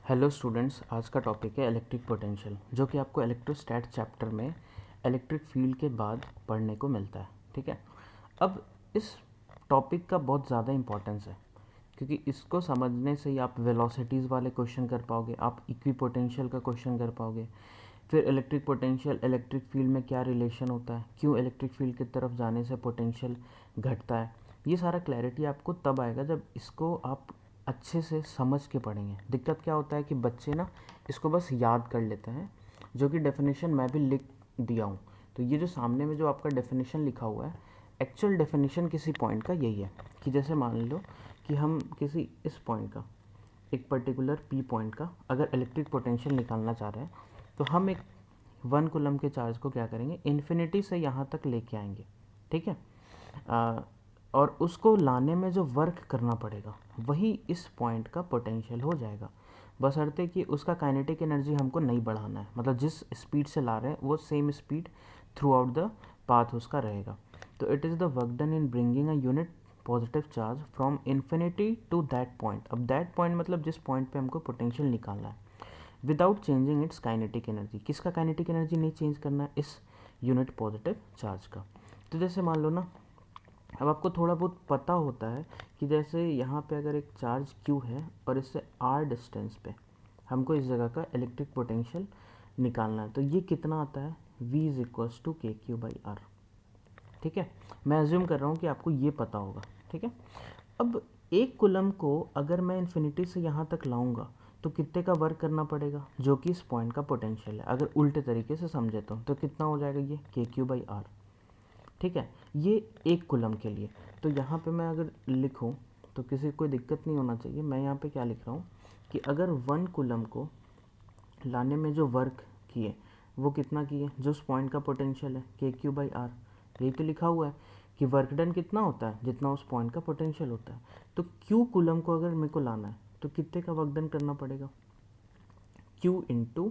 Hello students, आज का topic है इलेक्ट्रिक पोटेंशियल, जो कि आपको इलेक्ट्रोस्टैट चैप्टर में इलेक्ट्रिक फील्ड के बाद पढ़ने को मिलता है। ठीक है। अब इस टॉपिक का बहुत ज़्यादा इम्पोर्टेंस है, क्योंकि इसको समझने से ही आप वेलोसिटीज़ वाले क्वेश्चन कर पाओगे, आप इक्वी पोटेंशियल का क्वेश्चन कर पाओगे, फिर इलेक्ट्रिक पोटेंशियल इलेक्ट्रिक फील्ड में क्या रिलेशन होता है, क्यों इलेक्ट्रिक फील्ड की तरफ जाने से पोटेंशियल घटता है। ये सारा क्लैरिटी आपको तब आएगा जब इसको आप अच्छे से समझ के पढ़ेंगे। दिक्कत क्या होता है कि बच्चे ना इसको बस याद कर लेते हैं, जो कि डेफिनेशन मैं भी लिख दिया हूँ। तो ये जो सामने में जो आपका डेफिनेशन लिखा हुआ है, एक्चुअल डेफिनेशन किसी पॉइंट का यही है कि जैसे मान लो कि हम किसी इस पॉइंट का, एक पर्टिकुलर पी पॉइंट का अगर इलेक्ट्रिक पोटेंशियल निकालना चाह रहे हैं, तो हम एक 1 कूलम के चार्ज को क्या करेंगे, इन्फिनिटी से यहाँ तक लेके आएंगे। ठीक है। और उसको लाने में जो वर्क करना पड़ेगा वही इस पॉइंट का पोटेंशियल हो जाएगा, बशर्ते कि उसका काइनेटिक एनर्जी हमको नहीं बढ़ाना है। मतलब जिस स्पीड से ला रहे हैं वो same speed throughout the path उसका रहेगा। तो it is the work done in bringing a unit positive charge from infinity to that point. अब दैट पॉइंट मतलब जिस पॉइंट पे हमको पोटेंशियल निकालना है, without changing its kinetic energy. किसका काइनेटिक एनर्जी नहीं चेंज करना है, इस यूनिट पॉजिटिव चार्ज का। तो जैसे मान लो ना, अब आपको थोड़ा बहुत पता होता है कि जैसे यहाँ पे अगर एक चार्ज Q है और इससे R डिस्टेंस पे हमको इस जगह का इलेक्ट्रिक पोटेंशियल निकालना है, तो ये कितना आता है, V is equals to KQ/R। ठीक है। मैं एज्यूम कर रहा हूँ कि आपको ये पता होगा। ठीक है। अब एक कूलम को अगर मैं इन्फिनिटी से यहाँ तक लाऊंगा तो कितने का वर्क करना पड़ेगा, जो कि इस पॉइंट का पोटेंशियल है। अगर उल्टे तरीके से समझे तो कितना हो जाएगा, ये KQ/R। ठीक है। ये एक कूलम के लिए। तो यहाँ पे मैं अगर लिखूँ तो किसी को कोई दिक्कत नहीं होना चाहिए। मैं यहाँ पे क्या लिख रहा हूँ कि अगर 1 कूलम को लाने में जो वर्क किए वो कितना किए, जो उस पॉइंट का पोटेंशियल है KQ/R। यही तो लिखा हुआ है कि वर्क डन कितना होता है, जितना उस पॉइंट का पोटेंशियल होता है। तो Q कूलम को अगर मेरे को लाना है तो कितने का वर्क डन करना पड़ेगा, Q इंटू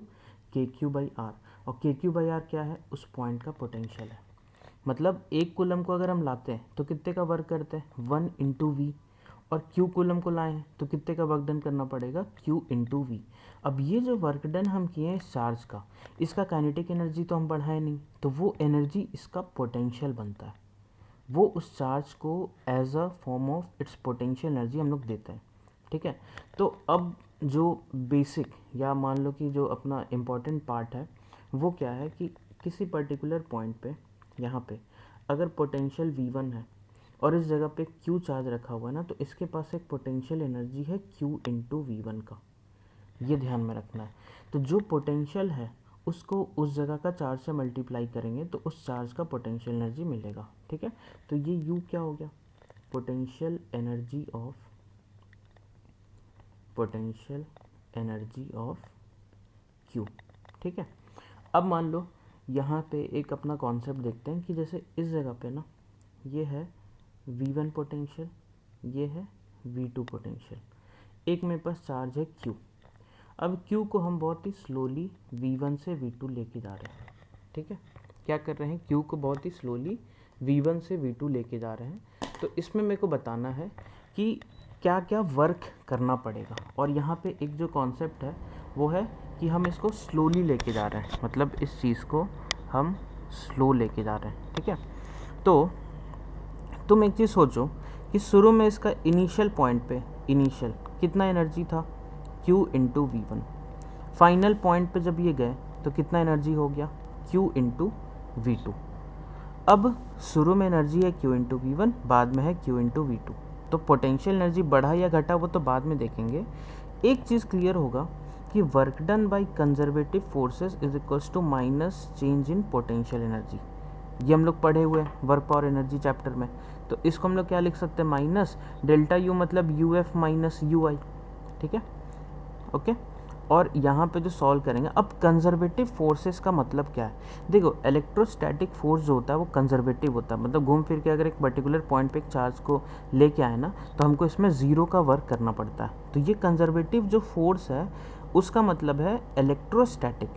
KQ/R। और KQ/R क्या है, उस पॉइंट का पोटेंशियल है। मतलब एक कूलम को अगर हम लाते हैं तो कितने का वर्क करते हैं, 1 इंटू वी। और Q कूलम को लाएं तो कितने का वर्क डन करना पड़ेगा, Q इंटू वी। अब ये जो वर्क डन हम किए हैं इस चार्ज का, इसका काइनेटिक एनर्जी तो हम बढ़ाए नहीं, तो वो एनर्जी इसका पोटेंशियल बनता है। वो उस चार्ज को as a form of its potential energy हम लोग देते हैं। ठीक है। तो अब जो बेसिक या मान लो कि जो अपना इम्पॉर्टेंट पार्ट है वो क्या है कि किसी पर्टिकुलर पॉइंट पे, यहाँ पे अगर पोटेंशियल V1 है और इस जगह पे Q चार्ज रखा हुआ है ना, तो इसके पास एक पोटेंशियल एनर्जी है Q इंटू V1 का। ये ध्यान में रखना है। तो जो पोटेंशियल है उसको उस जगह का चार्ज से मल्टीप्लाई करेंगे तो उस चार्ज का पोटेंशियल एनर्जी मिलेगा। ठीक है। तो ये U क्या हो गया, पोटेंशियल एनर्जी ऑफ Q। ठीक है। अब मान लो यहाँ पे एक अपना कॉन्सेप्ट देखते हैं कि जैसे इस जगह पे ना ये है V1 पोटेंशियल, ये है V2 पोटेंशियल, एक मेरे पास चार्ज है Q। अब Q को हम बहुत ही स्लोली V1 से V2 लेके जा रहे हैं। ठीक है। क्या कर रहे हैं, Q को बहुत ही स्लोली V1 से V2 लेके जा रहे हैं। तो इसमें मेरे को बताना है कि क्या क्या वर्क करना पड़ेगा। और यहाँ पे एक जो कॉन्सेप्ट है वो है कि हम इसको स्लोली लेके जा रहे हैं, मतलब इस चीज़ को हम स्लो लेके जा रहे हैं। ठीक है। तो तुम एक चीज़ सोचो कि शुरू में इसका इनिशियल पॉइंट पे इनिशियल कितना एनर्जी था, Q into V1। Final point पे जब ये गए तो कितना एनर्जी हो गया, Q इंटू V2। अब शुरू में एनर्जी है Q इंटू V1, बाद में है Q इंटू V2। तो पोटेंशियल एनर्जी बढ़ा या घटा वो तो बाद में देखेंगे। एक चीज़ क्लियर होगा कि work done by conservative forces is equals to minus change in potential energy. ये हम लोग पढ़े हुए हैं वर्क पावर एनर्जी चैप्टर में। तो इसको हम लोग क्या लिख सकते हैं, माइनस डेल्टा U मतलब UF माइनस UI। ठीक है। ओके। और यहाँ पे जो सॉल्व करेंगे, अब कंजर्वेटिव फोर्सेस का मतलब क्या है, देखो इलेक्ट्रोस्टैटिक फोर्स जो होता है वो कंजर्वेटिव होता है। मतलब घूम फिर के अगर एक पर्टिकुलर पॉइंट पे एक चार्ज को लेके आए ना, तो हमको इसमें ज़ीरो का वर्क करना पड़ता है। तो ये कंजर्वेटिव जो फोर्स है उसका मतलब है इलेक्ट्रोस्टैटिक।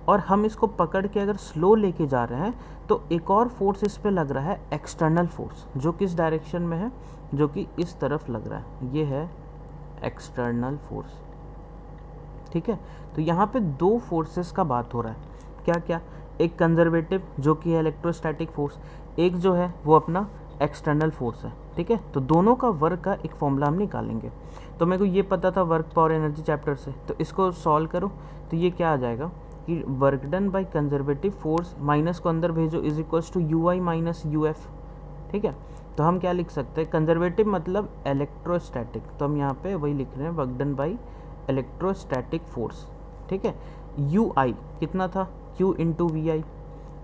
और हम इसको पकड़ के अगर स्लो लेके जा रहे हैं तो एक और फोर्स इस पे लग रहा है, एक्सटर्नल फोर्स, जो किस डायरेक्शन में है, जो कि इस तरफ लग रहा है। ये है एक्सटर्नल फोर्स। ठीक है। तो यहाँ पे दो फोर्सेस का बात हो रहा है, क्या क्या, एक कंजर्वेटिव जो कि है इलेक्ट्रोस्टैटिक फोर्स, एक जो है वो अपना एक्सटर्नल फोर्स है, ठीक है। तो दोनों का वर्क का एक फॉर्मूला हम निकालेंगे। तो मेरे को ये पता था वर्क पावर एनर्जी चैप्टर से, तो इसको सॉल्व करो तो ये क्या आ जाएगा कि work done by conservative force, minus को अंदर भेजो, is equals to U I minus U F, ठीक है। तो हम क्या लिख सकते हैं, कंजर्वेटिव मतलब इलेक्ट्रोस्टैटिक, तो हम यहाँ पे वही लिख रहे हैं, work done by electrostatic force, ठीक है। यू आई कितना था, Q into V I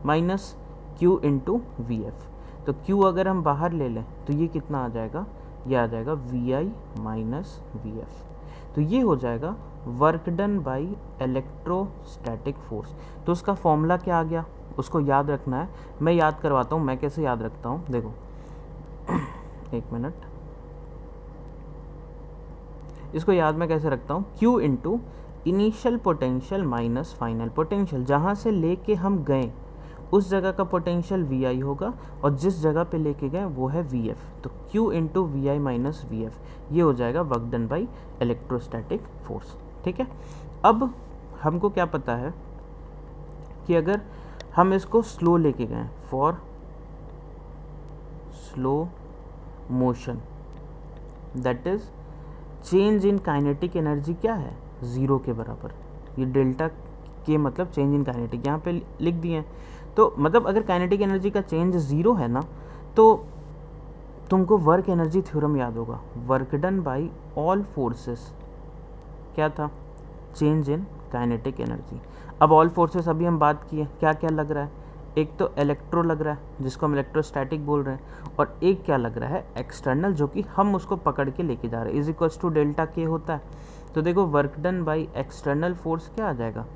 minus Q into V F. तो क्यू अगर हम बाहर ले लें तो ये कितना आ जाएगा, ये आ जाएगा V I minus V F. तो ये हो जाएगा work done by electrostatic force. तो उसका फॉर्मूला क्या आ गया, उसको याद रखना है। मैं याद करवाता हूँ, मैं कैसे याद रखता हूँ, देखो एक मिनट, इसको याद मैं कैसे रखता हूँ, Q into initial potential minus final potential, जहाँ से लेके हम गए उस जगह का पोटेंशियल वी आई होगा और जिस जगह पे लेके गए वो है वी एफ। तो Q into V I minus V F, ये हो जाएगा work done by electrostatic force, ठीक है। अब हमको क्या पता है कि अगर हम इसको स्लो लेके गए, for slow motion, that is change in kinetic energy क्या है, ज़ीरो के बराबर। ये डेल्टा के मतलब चेंज इन काइनेटिक यहाँ पे लिख दिए हैं। तो मतलब अगर काइनेटिक एनर्जी का चेंज ज़ीरो है ना, तो तुमको वर्क एनर्जी थ्योरम याद होगा, work done by all forces क्या था, चेंज इन काइनेटिक एनर्जी। अब ऑल फोर्सेस अभी हम बात किए, क्या क्या लग रहा है, एक तो इलेक्ट्रो लग रहा है जिसको हम इलेक्ट्रोस्टैटिक बोल रहे हैं, और एक क्या लग रहा है एक्सटर्नल, जो कि हम उसको पकड़ के लेके जा रहे हैं, इज इक्वल्स टू डेल्टा के होता है। तो देखो work done by external force क्या आ जाएगा,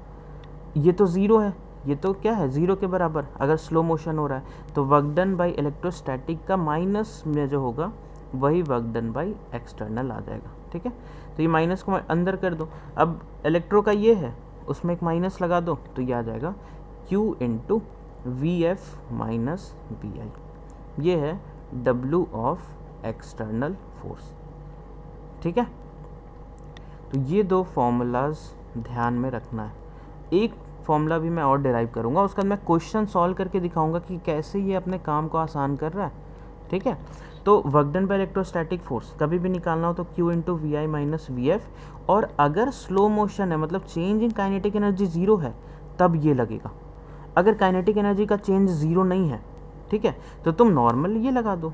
ये तो ज़ीरो है, ये तो क्या है ज़ीरो के बराबर अगर स्लो मोशन हो रहा है। तो वर्क डन बाई इलेक्ट्रोस्टैटिक का माइनस में जो होगा वही वर्क डन बाई एक्सटर्नल आ जाएगा, ठीक है। तो ये माइनस को अंदर कर दो, अब इलेक्ट्रो का ये है उसमें एक माइनस लगा दो, तो ये आ जाएगा Q into V F minus B I, ये है W ऑफ एक्सटर्नल फोर्स, ठीक है। तो ये दो फॉर्मूलाज ध्यान में रखना है। एक फॉर्मूला भी मैं और डिराइव करूँगा, उसका मैं क्वेश्चन सॉल्व करके दिखाऊंगा कि कैसे ये अपने काम को आसान कर रहा है, ठीक है। तो work done by electrostatic force कभी भी निकालना हो तो Q into V I minus V F, और अगर स्लो मोशन है मतलब change in kinetic energy zero है तब ये लगेगा। अगर काइनेटिक एनर्जी का चेंज ज़ीरो नहीं है, ठीक है, तो तुम नॉर्मल ये लगा दो,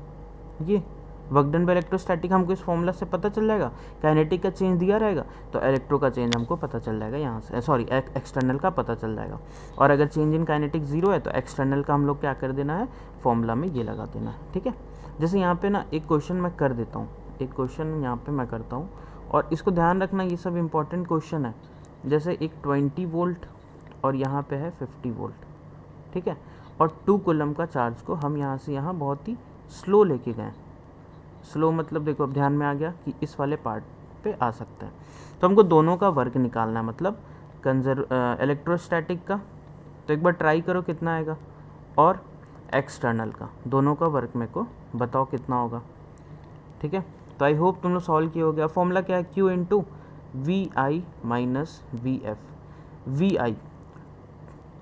ये वर्क डन बाय इलेक्ट्रोस्टैटिक हमको इस फॉर्मूला से पता चल जाएगा, काइनेटिक का चेंज दिया रहेगा तो इलेक्ट्रो का चेंज हमको पता चल जाएगा यहाँ से, सॉरी एक्सटर्नल का पता चल जाएगा। और अगर चेंज इन काइनेटिक ज़ीरो है तो एक्सटर्नल का हम लोग क्या कर देना है, फॉर्मूला में ये लगा देना है, ठीक है। जैसे यहाँ पे ना एक क्वेश्चन मैं कर देता हूँ, एक क्वेश्चन यहाँ पे मैं करता हूँ, और इसको ध्यान रखना, ये सब इंपॉर्टेंट क्वेश्चन है। जैसे एक 20 वोल्ट और यहाँ पे है 50 वोल्ट, ठीक है, और 2 कूलम का चार्ज को हम यहाँ से यहाँ बहुत ही स्लो लेके गए। स्लो मतलब देखो अब ध्यान में आ गया कि इस वाले पार्ट पे आ सकता है। तो हमको दोनों का वर्क निकालना है, मतलब इलेक्ट्रोस्टैटिक का, तो एक बार ट्राई करो कितना आएगा, और एक्सटर्नल का, दोनों का वर्क मेरे को बताओ कितना होगा, ठीक है। तो आई होप तुम लोग सॉल्व किए हो गया। फॉर्मूला क्या है, Q into V I minus V F.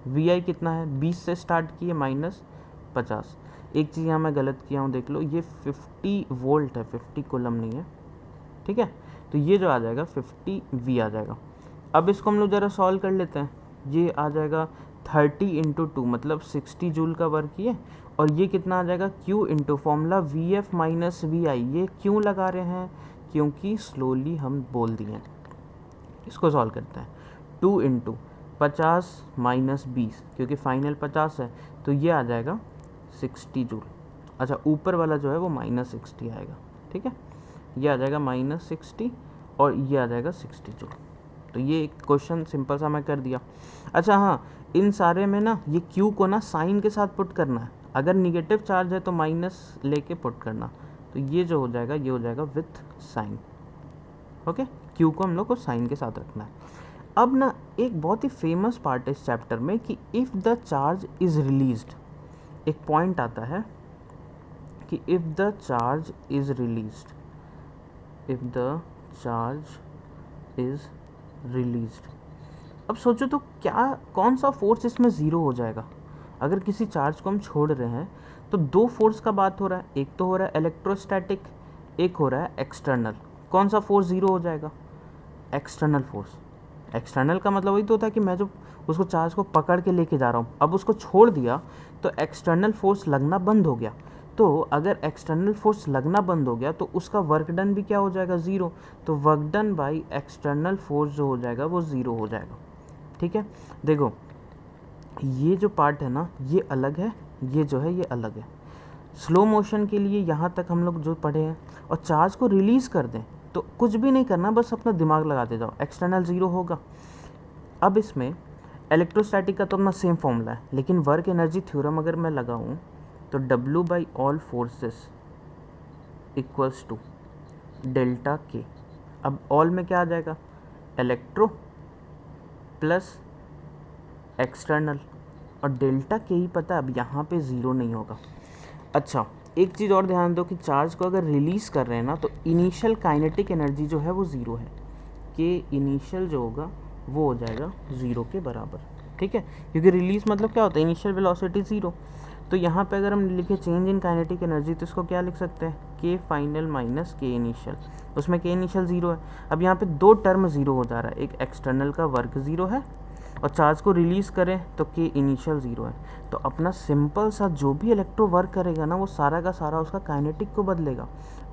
V I कितना है, 20 से स्टार्ट किए माइनस 50। एक चीज़ यहाँ मैं गलत किया हूँ, देख लो, ये 50 वोल्ट है, 50 कूलम नहीं है, ठीक है। तो ये जो आ जाएगा 50 वी आ जाएगा। अब इसको हम लोग ज़रा सॉल्व कर लेते हैं। ये आ जाएगा 30 इंटू 2 मतलब 60 जूल का वर्क ये, और ये कितना आ जाएगा, Q into formula V F minus V I. ये क्यों लगा रहे हैं, क्योंकि स्लोली हम बोल दिए हैं। इसको सॉल्व करते हैं, 2 इंटू 50 माइनस 20, क्योंकि फाइनल 50 है तो ये आ जाएगा 60 जूल। अच्छा ऊपर वाला जो है वो माइनस 60 आएगा, ठीक है, ये आ जाएगा माइनस 60 और ये आ जाएगा 60 जूल। तो ये एक क्वेश्चन सिंपल सा मैं कर दिया। अच्छा हाँ, इन सारे में ना ये Q को ना साइन के साथ पुट करना है, अगर निगेटिव चार्ज है तो माइनस लेके पुट करना, तो ये जो हो जाएगा ये हो जाएगा विथ साइन, ओके। Q को हम लोग को साइन के साथ रखना है। अब ना एक बहुत ही फेमस पार्ट है इस चैप्टर में कि if the charge is released, एक पॉइंट आता है कि if the charge is released, if the charge is released. अब सोचो तो क्या कौन सा फोर्स इसमें ज़ीरो हो जाएगा। अगर किसी चार्ज को हम छोड़ रहे हैं तो दो फोर्स का बात हो रहा है, एक तो हो रहा है इलेक्ट्रोस्टैटिक, एक हो रहा है एक्सटर्नल। कौन सा फोर्स ज़ीरो हो जाएगा? External force. एक्सटर्नल का मतलब वही तो होता है कि मैं जो उसको चार्ज को पकड़ के लेके जा रहा हूँ, अब उसको छोड़ दिया तो एक्सटर्नल फोर्स लगना बंद हो गया। तो अगर एक्सटर्नल फोर्स लगना बंद हो गया तो उसका वर्क डन भी क्या हो जाएगा? ज़ीरो। तो work done by external force जो हो जाएगा वो ज़ीरो हो जाएगा। ठीक है, देखो ये जो पार्ट है ना ये अलग है, ये जो है ये अलग है। स्लो मोशन के लिए यहाँ तक हम लोग जो पढ़े हैं, और चार्ज को रिलीज़ कर दें तो कुछ भी नहीं करना, बस अपना दिमाग लगाते जाओ, एक्सटर्नल ज़ीरो होगा। अब इसमें इलेक्ट्रोस्टैटिक का तो अपना सेम फॉर्मूला है, लेकिन वर्क एनर्जी थ्योरम अगर मैं लगाऊँ तो W by all forces equals to delta K. अब ऑल में क्या आ जाएगा? इलेक्ट्रो प्लस एक्सटर्नल, और डेल्टा के ही पता है, अब यहाँ पे ज़ीरो नहीं होगा। अच्छा, एक चीज़ और ध्यान दो कि चार्ज को अगर रिलीज़ कर रहे हैं ना तो इनिशियल काइनेटिक एनर्जी जो है वो ज़ीरो है, कि इनिशियल जो होगा वो हो जाएगा ज़ीरो के बराबर। ठीक है, क्योंकि रिलीज़ मतलब क्या होता है? Initial velocity zero. तो यहाँ पे अगर हम लिखे चेंज इन काइनेटिक एनर्जी तो इसको क्या लिख सकते हैं? के फाइनल माइनस के इनिशियल। उसमें के इनिशियल ज़ीरो है। अब यहाँ पे दो टर्म ज़ीरो हो जा रहा है, एक एक्सटर्नल का वर्क ज़ीरो है और चार्ज को रिलीज़ करें तो के इनिशियल ज़ीरो है। तो अपना सिंपल सा जो भी इलेक्ट्रो वर्क करेगा ना वो सारा का सारा उसका काइनेटिक को बदलेगा।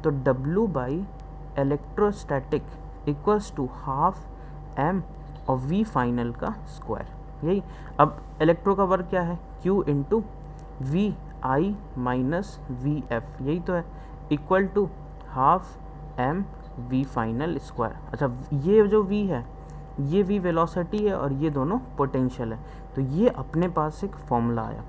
तो W by electrostatic equals to half m और V फाइनल का स्क्वायर। यही अब इलेक्ट्रो का वर्क क्या है? Q into V I minus V F, यही तो है, equal to half m V final square. अच्छा, ये जो V है ये V वेलोसिटी है और ये दोनों पोटेंशियल है। तो ये अपने पास एक फॉर्मूला आया।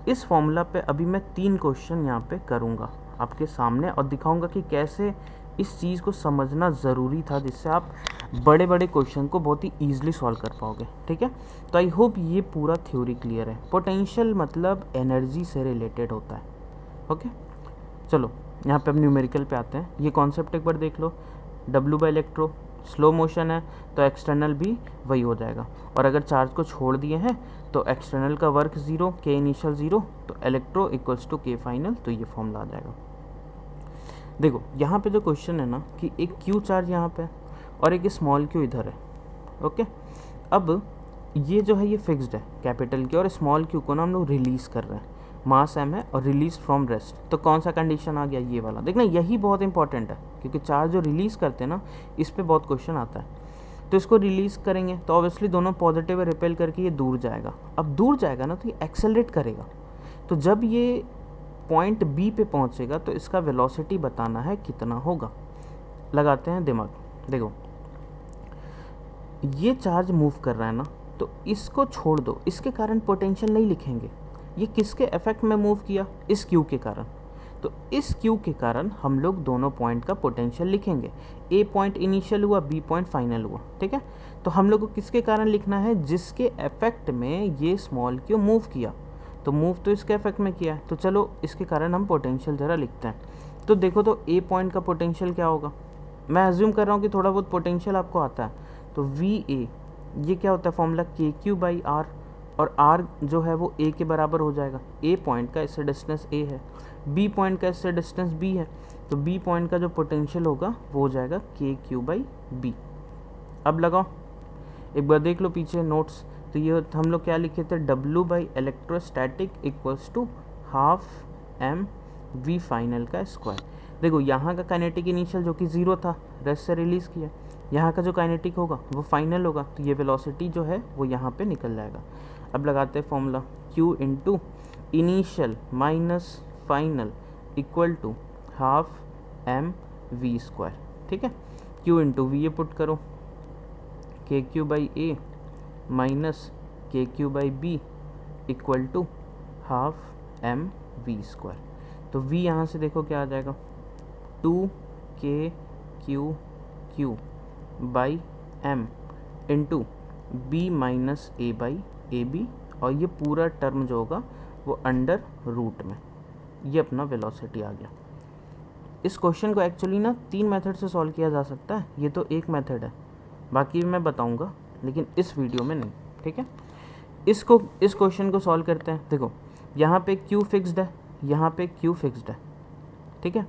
इस फॉर्मूला पे अभी मैं 3 क्वेश्चन यहाँ पे करूँगा आपके सामने और दिखाऊंगा कि कैसे इस चीज़ को समझना ज़रूरी था, जिससे आप बड़े बड़े क्वेश्चन को बहुत ही ईजिली सॉल्व कर पाओगे। ठीक है, तो आई होप ये पूरा थ्योरी क्लियर है। पोटेंशियल मतलब एनर्जी से रिलेटेड होता है। ओके, चलो यहाँ पे अब न्यूमेरिकल पे आते हैं। ये कॉन्सेप्ट एक बार देख लो। W by electro, slow motion है तो एक्सटर्नल भी वही हो जाएगा, और अगर चार्ज को छोड़ दिए हैं तो एक्सटर्नल का वर्क ज़ीरो, के इनिशियल ज़ीरो, तो इलेक्ट्रो इक्वल्स टू के फाइनल, तो ये फॉर्मूला आ जाएगा। देखो यहाँ पे जो क्वेश्चन है ना कि एक क्यू चार्ज यहाँ पे और एक स्मॉल क्यू इधर है। ओके, अब ये जो है ये फिक्स्ड है कैपिटल क्यू, और स्मॉल क्यू को ना हम लोग रिलीज़ कर रहे हैं। मास m है और रिलीज फ्रॉम रेस्ट, तो कौन सा कंडीशन आ गया? ये वाला। देखना यही बहुत इंपॉर्टेंट है, क्योंकि चार्ज जो रिलीज़ करते हैं ना इस पर बहुत क्वेश्चन आता है। तो इसको रिलीज़ करेंगे तो ऑब्वियसली दोनों पॉजिटिव रिपेल करके ये दूर जाएगा। अब दूर जाएगा ना तो ये एक्सेलरेट करेगा। तो जब ये पॉइंट बी पे पहुंचेगा तो इसका वेलोसिटी बताना है कितना होगा। लगाते हैं दिमाग। देखो ये चार्ज मूव कर रहा है ना, तो इसको छोड़ दो, इसके कारण पोटेंशियल नहीं लिखेंगे। ये किसके इफेक्ट में मूव किया? इस क्यू के कारण। तो इस क्यू के कारण हम लोग दोनों पॉइंट का पोटेंशियल लिखेंगे। ए पॉइंट इनिशियल हुआ, बी पॉइंट फाइनल हुआ। ठीक है, तो हम लोग को किसके कारण लिखना है? जिसके इफेक्ट में ये स्मॉल क्यू मूव किया। तो मूव तो इसके इफेक्ट में किया है, तो चलो इसके कारण हम पोटेंशियल ज़रा लिखते हैं। तो देखो तो ए पॉइंट का पोटेंशियल क्या होगा? मैं एज्यूम कर रहा हूँ कि थोड़ा बहुत पोटेंशियल आपको आता है। तो वी ए, ये क्या होता है फॉर्मूला? के क्यू बाई आर, और आर जो है वो ए के बराबर हो जाएगा। ए पॉइंट का इससे डिस्टेंस ए है, बी पॉइंट का इससे डिस्टेंस बी है, तो बी पॉइंट का जो पोटेंशियल होगा वो हो जाएगा के क्यू बाई बी। अब लगाओ, एक बार देख लो पीछे नोट्स। तो ये हम लोग क्या लिखे थे? W by electrostatic equals to half m V final का स्क्वायर। देखो यहाँ का काइनेटिक इनिशियल जो कि ज़ीरो था, रेस्ट से रिलीज़ किया, यहाँ का जो काइनेटिक होगा वो फाइनल होगा, तो ये वेलोसिटी जो है वो यहाँ पे निकल जाएगा। अब लगाते हैं formula, Q into initial minus final equal to half m V square. ठीक है, Q इंटू वी ये पुट करो, K Q by A minus K Q by B equal to half m V square. तो V यहाँ से देखो क्या आ जाएगा? 2 KQ by m into B minus A by A B, और ये पूरा टर्म जो होगा वो अंडर रूट में। ये अपना वेलोसिटी आ गया। इस क्वेश्चन को एक्चुअली ना 3 मेथड से सॉल्व किया जा सकता है, ये तो एक मेथड है। बाकी मैं बताऊंगा लेकिन इस वीडियो में नहीं, ठीक है। इस क्वेश्चन को सॉल्व करते हैं। देखो यहाँ पे Q फिक्स्ड है, यहाँ पे Q फिक्स्ड है, ठीक है।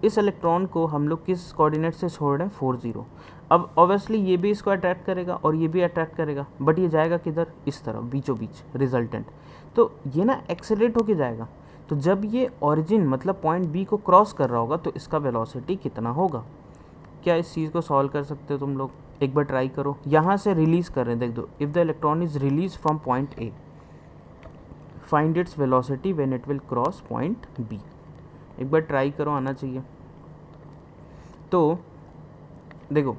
इस इलेक्ट्रॉन को हम लोग किस कोऑर्डिनेट से छोड़ रहे हैं, 4 0। अब ऑब्वियसली ये भी इसको अट्रैक्ट करेगा और ये भी अट्रैक्ट करेगा, बट ये जाएगा किधर, इस तरफ बीचों बीच रिजल्टेंट। तो ये ना एक्सेलरेट होके जाएगा। तो जब ये ओरिजिन मतलब पॉइंट बी को क्रॉस कर रहा होगा तो इसका वेलोसिटी कितना होगा। क्या इस चीज़ को सॉल्व कर सकते हो तुम लोग, एक बार ट्राई करो। यहाँ से रिलीज कर रहे हैं, देख दो, if the electron is release from point A, find its velocity when it will cross point B. एक बार ट्राई करो, आना चाहिए। तो देखो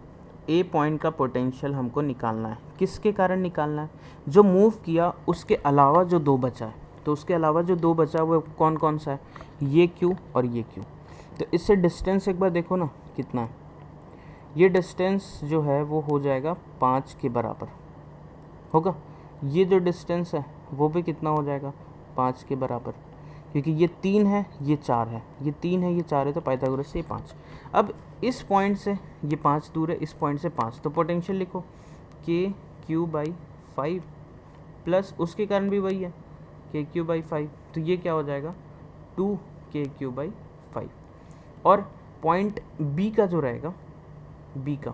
ए पॉइंट का पोटेंशियल हमको निकालना है, किसके कारण निकालना है, जो मूव किया उसके अलावा जो 2 बचा है। तो उसके अलावा जो 2 बचा वो कौन कौन सा है, ये Q और ये Q। तो इससे डिस्टेंस एक बार देखो ना कितना है, ये डिस्टेंस जो है वो हो जाएगा 5 के बराबर होगा। ये जो डिस्टेंस है वो भी कितना हो जाएगा, 5 के बराबर, क्योंकि ये 3 है ये 4 है, ये 3 है ये 4 है, तो पाइथागोरस से 5। अब इस पॉइंट से ये 5 दूर है, इस पॉइंट से 5, तो पोटेंशियल लिखो KQ/5 प्लस उसके कारण भी वही है KQ/5, तो ये क्या हो जाएगा 2KQ/5। और पॉइंट बी का जो रहेगा, बी का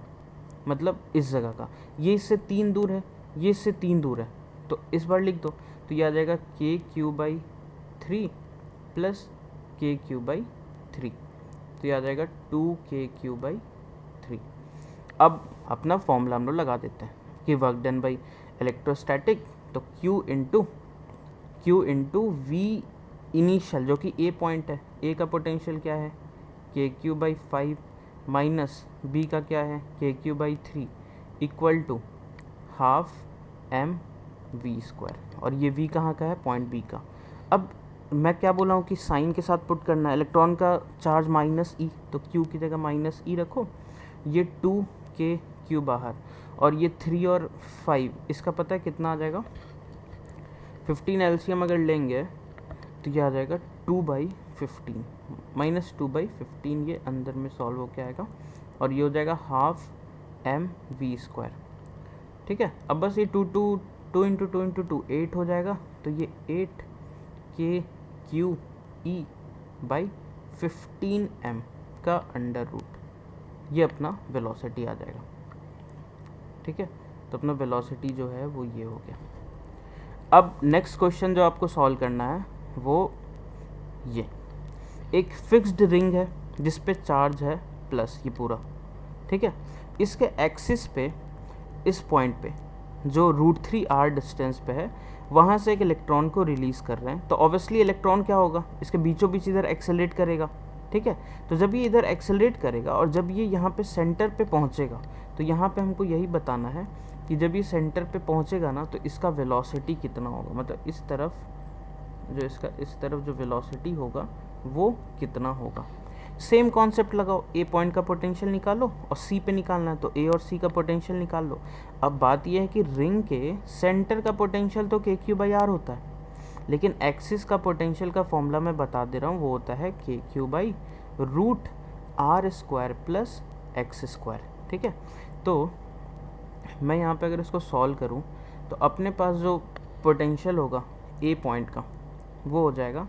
मतलब इस जगह का, ये इससे 3 दूर है, ये इससे 3 दूर है, तो इस बार लिख दो। तो ये आ जाएगा KQ/3 प्लस KQ/3, तो ये आ जाएगा 2KQ/3। अब अपना फॉर्मूला हम लोग लगा देते हैं कि वर्क डन बाई इलेक्ट्रोस्टैटिक, तो Q इंटू V इनिशियल जो कि A पॉइंट है, A का पोटेंशियल क्या है KQ/5 माइनस B का क्या है KQ/3 equal to half mv²। और ये V कहाँ का है, पॉइंट B का। अब मैं क्या बोला हूँ कि साइन के साथ पुट करना है, इलेक्ट्रॉन का चार्ज -e, तो Q की जगह -e रखो। ये 2KQ बाहर, और ये 3 और 5 इसका पता है कितना आ जाएगा, 15 LCM अगर लेंगे तो ये आ जाएगा 2/15 -2/15, ये अंदर में सॉल्व होके आएगा और ये हो जाएगा हाफ mv², ठीक है। अब बस ये 2 इंटू 2 इंटू 2 8 हो जाएगा, तो ये 8KQE/15m का अंडर रूट, ये अपना वेलोसिटी आ जाएगा, ठीक है। तो अपना वेलोसिटी जो है वो ये हो गया। अब नेक्स्ट क्वेश्चन जो आपको सॉल्व करना है वो ये, एक फिक्स्ड रिंग है जिस पे चार्ज है प्लस, ये पूरा, ठीक है। इसके एक्सिस पे इस पॉइंट पे जो √3r डिस्टेंस पे है वहाँ से एक इलेक्ट्रॉन को रिलीज़ कर रहे हैं, तो ऑब्वियसली इलेक्ट्रॉन क्या होगा, इसके बीचों बीच इधर एक्सेलरेट करेगा, ठीक है। तो जब ये इधर एक्सेलरेट करेगा और जब ये यहाँ पे सेंटर पे पहुँचेगा, तो यहाँ पे हमको यही बताना है कि जब ये सेंटर पे पहुँचेगा ना तो इसका वेलोसिटी कितना होगा, मतलब इस तरफ जो वेलोसिटी होगा वो कितना होगा। सेम कॉन्सेप्ट लगाओ, ए पॉइंट का पोटेंशियल निकालो और सी पे निकालना है, तो ए और सी का पोटेंशियल निकाल लो। अब बात यह है कि रिंग के सेंटर का पोटेंशियल तो KQ/r होता है, लेकिन एक्सिस का पोटेंशियल का फॉर्मूला मैं बता दे रहा हूँ, वो होता है KQ/√r² प्लस x², ठीक है। तो मैं यहाँ पे अगर इसको सॉल्व करूँ तो अपने पास जो पोटेंशियल होगा ए पॉइंट का वो हो जाएगा,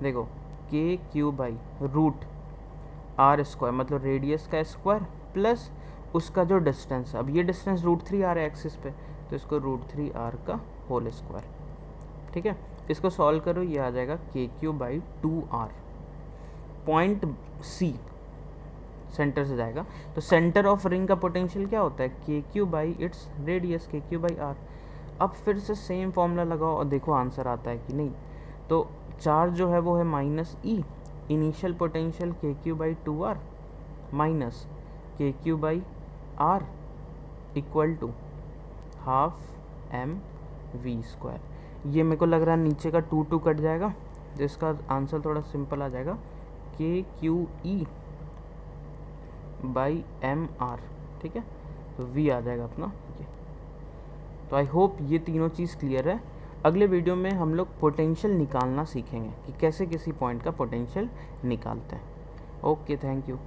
देखो KQ/√r² मतलब रेडियस का स्क्वायर प्लस उसका जो डिस्टेंस है, अब ये डिस्टेंस √3r है एक्सिस पे, तो इसको √3r का होल स्क्वायर, ठीक है। इसको सॉल्व करो, ये आ जाएगा KQ/2r। पॉइंट सी सेंटर से जाएगा, तो सेंटर ऑफ रिंग का पोटेंशियल क्या होता है KQ/इट्स रेडियस KQ/r। अब फिर से सेम फॉर्मूला लगाओ और देखो आंसर आता है कि नहीं। तो चार्ज जो है वो है -e, initial potential KQ/2r minus KQ/r equal to half mv²। ये मेरे को लग रहा है नीचे का 2 कट जाएगा, तो इसका आंसर थोड़ा सिंपल आ जाएगा KQE/mr, ठीक है। तो v आ जाएगा अपना ये। तो आई होप ये तीनों चीज़ क्लियर है। अगले वीडियो में हम लोग पोटेंशियल निकालना सीखेंगे कि कैसे किसी पॉइंट का पोटेंशियल निकालते हैं। Okay, thank you.